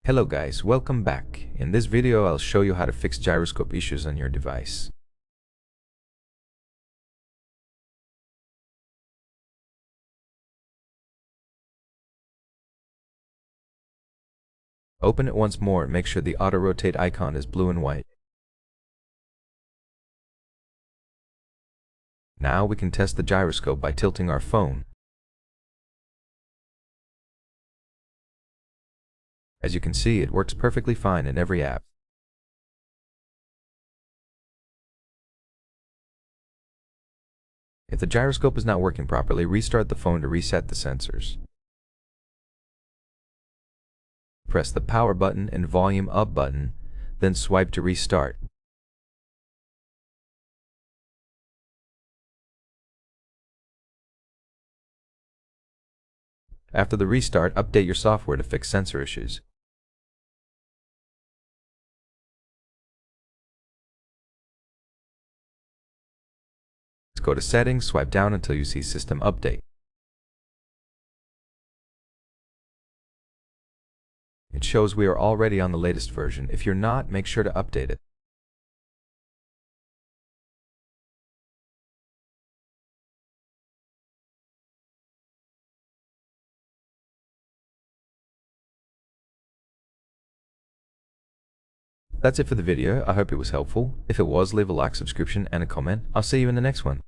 Hello guys, welcome back. In this video I'll show you how to fix gyroscope issues on your device. Open it once more and make sure the auto rotate icon is blue and white. Now we can test the gyroscope by tilting our phone. As you can see, it works perfectly fine in every app. If the gyroscope is not working properly, restart the phone to reset the sensors. Press the power button and volume up button, then swipe to restart. After the restart, update your software to fix sensor issues. Go to Settings, swipe down until you see System Update. It shows we are already on the latest version. If you're not, make sure to update it. That's it for the video. I hope it was helpful. If it was, leave a like, subscription, and a comment. I'll see you in the next one.